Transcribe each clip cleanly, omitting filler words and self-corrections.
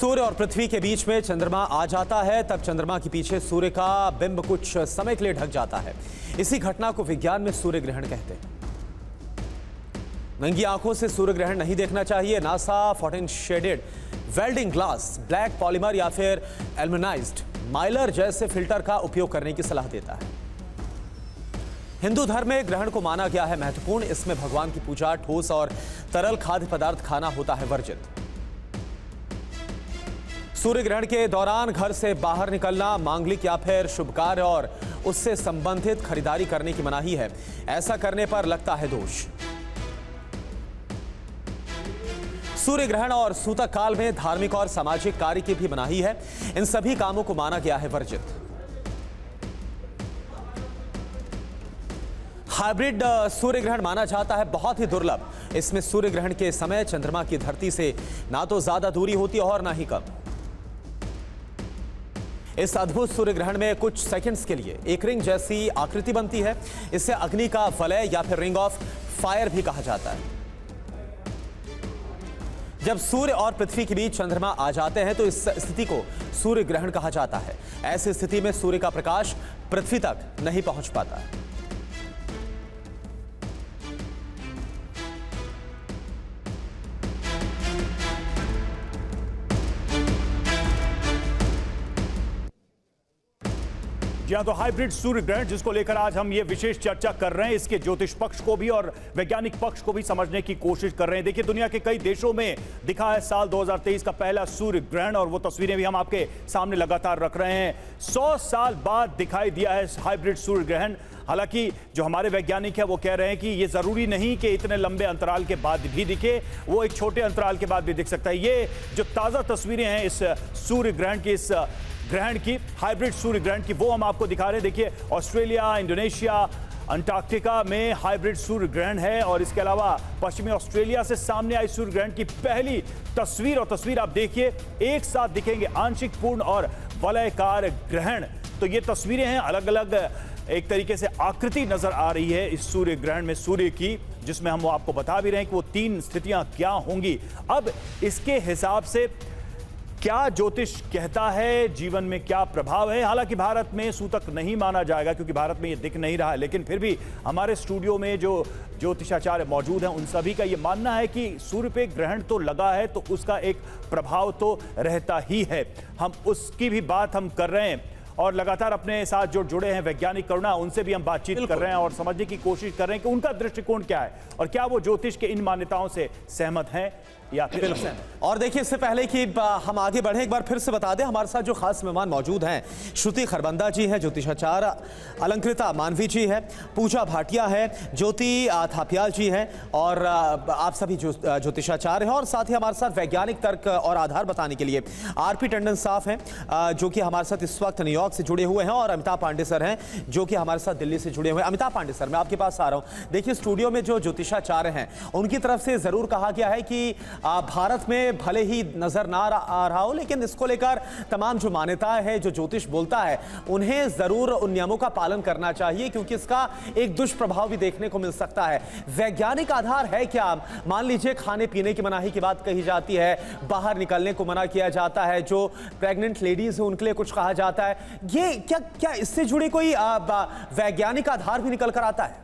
सूर्य और पृथ्वी के बीच में चंद्रमा आ जाता है, तब चंद्रमा के पीछे सूर्य का बिंब कुछ समय के लिए ढक जाता है। इसी घटना को विज्ञान में सूर्य ग्रहण कहते हैं। नंगी आंखों से सूर्य ग्रहण नहीं देखना चाहिए। NASA 14 shaded welding glass, black polymer या फिर एल्यूमिनाइज्ड माइलर जैसे फिल्टर का उपयोग करने की सलाह देता है। हिंदू धर्म में ग्रहण को माना गया है महत्वपूर्ण। इसमें भगवान की पूजा, ठोस और तरल खाद्य पदार्थ खाना होता है वर्जित। सूर्य ग्रहण के दौरान घर से बाहर निकलना मांगलिक या फिर शुभ कार्य और उससे संबंधित खरीदारी करने की मनाही है। ऐसा करने पर लगता है दोष। सूर्य ग्रहण और सूतक काल में धार्मिक और सामाजिक कार्य की भी मनाही है। इन सभी कामों को माना गया है वर्जित। हाइब्रिड सूर्य ग्रहण माना जाता है बहुत ही दुर्लभ। इसमें सूर्य ग्रहण के समय चंद्रमा की धरती से ना तो ज्यादा दूरी होती है और ना ही कम। इस अद्भुत सूर्य ग्रहण में कुछ सेकंड्स के लिए एक रिंग जैसी आकृति बनती है। इसे अग्नि का वलय या फिर रिंग ऑफ फायर भी कहा जाता है। जब सूर्य और पृथ्वी के बीच चंद्रमा आ जाते हैं तो इस स्थिति को सूर्य ग्रहण कहा जाता है। ऐसी स्थिति में सूर्य का प्रकाश पृथ्वी तक नहीं पहुंच पाता। जी हाँ, तो हाइब्रिड सूर्य ग्रहण जिसको लेकर आज हम ये विशेष चर्चा कर रहे हैं, इसके ज्योतिष पक्ष को भी और वैज्ञानिक पक्ष को भी समझने की कोशिश कर रहे हैं। देखिए, दुनिया के कई देशों में दिखा है साल 2023 का पहला सूर्य ग्रहण, और वो तस्वीरें भी हम आपके सामने लगातार रख रहे हैं। 100 साल बाद दिखाई दिया है हाइब्रिड सूर्य ग्रहण। हालांकि जो हमारे वैज्ञानिक है वो कह रहे हैं कि ये जरूरी नहीं कि इतने लंबे अंतराल के बाद भी दिखे, वो एक छोटे अंतराल के बाद भी दिख सकता है। ये जो ताजा तस्वीरें हैं इस सूर्य ग्रहण की, इस ग्रहण की, हाइब्रिड सूर्य ग्रहण की, वो हम आपको दिखा रहे हैं। देखिए, ऑस्ट्रेलिया, इंडोनेशिया, अंटार्कटिका में हाइब्रिड सूर्य ग्रहण है, और इसके अलावा पश्चिमी ऑस्ट्रेलिया से सामने आई सूर्य ग्रहण की पहली तस्वीर। और तस्वीर आप देखिए, एक साथ दिखेंगे आंशिक, पूर्ण और वलयकार ग्रहण। तो ये तस्वीरें हैं, अलग अलग एक तरीके से आकृति नजर आ रही है इस सूर्य ग्रहण में सूर्य की, जिसमें हम वो आपको बता भी रहे हैं कि वो 3 स्थितियां क्या होंगी। अब इसके हिसाब से क्या ज्योतिष कहता है, जीवन में क्या प्रभाव है। हालांकि भारत में सूतक नहीं माना जाएगा क्योंकि भारत में ये दिख नहीं रहा है, लेकिन फिर भी हमारे स्टूडियो में जो ज्योतिषाचार्य मौजूद हैं उन सभी का ये मानना है कि सूर्य पे ग्रहण तो लगा है तो उसका एक प्रभाव तो रहता ही है। हम उसकी भी बात हम कर रहे हैं, और लगातार अपने साथ जो जुड़े हैं वैज्ञानिक करुणा, उनसे भी हम बातचीत कर रहे हैं और समझने की कोशिश कर रहे हैं कि उनका दृष्टिकोण क्या है और क्या वो ज्योतिष के इन मान्यताओं से सहमत हैं या फिर। और देखिए, इससे पहले कि हम आगे बढ़े, एक बार फिर से बता दें, हमारे साथ जो खास मेहमान मौजूद हैं, श्रुति खरबंदा जी हैं, ज्योतिषाचार्य, अलंकृता मानवी जी है, पूजा भाटिया है, ज्योति थापियाल जी हैं, और आप सभी ज्योतिषाचार्य हैं। और साथ ही हमारे साथ वैज्ञानिक तर्क और आधार बताने के लिए आरपी टंडन साहब हैं, जो कि हमारे साथ इस वक्त न्यूयॉर्क से जुड़े हुए हैं, और अमिताभ पांडे सर हैं जो कि हमारे साथ दिल्ली से जुड़े हुए हैं। अमिताभ पांडे सर, मैं आपके पास आ रहा हूं। देखिए, स्टूडियो में जो ज्योतिषाचार्य हैं उनकी तरफ से जरूर कहा गया है कि भारत में भले ही नजर ना आ रहा हो, लेकिन इसको लेकर तमाम जो मान्यताएं हैं, जो ज्योतिष बोलता है, उन्हें जरूर उन नियमों का पालन करना चाहिए, क्योंकि इसका एक दुष्प्रभाव भी देखने को मिल सकता है। वैज्ञानिक आधार है क्या? मान लीजिए, खाने पीने की मनाही की बात कही जाती है, बाहर निकलने को मना किया जाता है, जो प्रेग्नेंट लेडीज है उनके लिए कुछ कहा जाता है। ये क्या इससे जुड़ी कोई वैज्ञानिक आधार भी निकल कर आता है?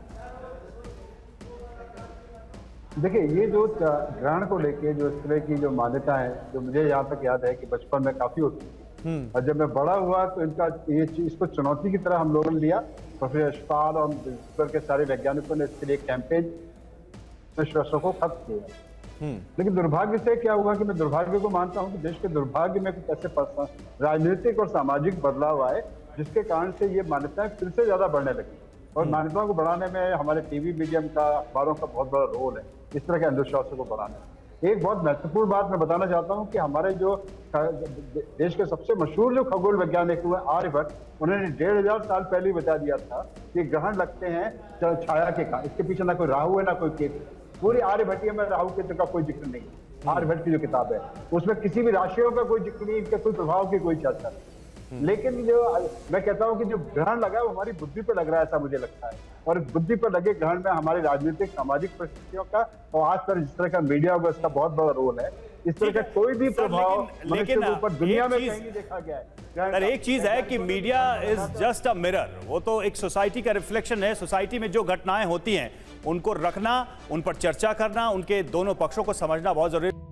देखिए, ये जो ग्रहण को लेके जो इस तरह की जो मान्यता है, जो मुझे यहाँ तक याद है कि बचपन में काफी होती थी, और जब मैं बड़ा हुआ तो इनका ये इसको चुनौती की तरह हम लोगों ने लिया। प्रोफेसर यशपाल और विश्व के सारे वैज्ञानिकों ने इसके लिए कैंपेन विश्वासों को खत्म किया। लेकिन दुर्भाग्य से क्या हुआ कि मैं दुर्भाग्य को मानता हूँ कि देश के दुर्भाग्य में कुछ ऐसे राजनीतिक और सामाजिक बदलाव आए, जिसके कारण से ये मान्यताएं फिर से ज्यादा बढ़ने लगी। और मान्यताओं को बढ़ाने में हमारे टीवी मीडियम का, अखबारों का बहुत बड़ा रोल है इस तरह के अंधविश्वासों को बढ़ाने। एक बहुत महत्वपूर्ण बात मैं बताना चाहता हूं कि हमारे जो देश के सबसे मशहूर जो खगोल वैज्ञानिक हुए आर्यभट्ट, उन्होंने 1500 साल पहले ही बता दिया था कि ग्रहण लगते हैं छाया के कारण। इसके पीछे ना कोई राहु है ना कोई केतु। पूरी आर्यभट्टीय में राहु केतु का कोई जिक्र नहीं है। आर्यभट्ट की जो किताब है उसमें किसी भी राशियों का कोई जिक्र नहीं, इनके कोई प्रभाव की कोई चर्चा नहीं। लेकिन जो मैं कहता हूं कि जो ग्रहण लगा है वो हमारी बुद्धि पर लग रहा है, ऐसा मुझे लगता है। और बुद्धि पर लगे ग्रहण में हमारी राजनीतिक सामाजिक परिस्थितियों का और आज पर जिस तरह का मीडिया होगा इसका बहुत बड़ा रोल है। इस तरह का कोई भी सर, प्रभाव लेकिन मनुष्य के ऊपर दुनिया एक में चीज- कहीं नहीं देखा गया है। सर, एक चीज है कि media is just a mirror, वो तो एक सोसाइटी का रिफ्लेक्शन है। सोसाइटी में जो घटनाएं होती हैं उनको रखना, उन पर चर्चा करना, उनके दोनों पक्षों को समझना बहुत जरूरी है।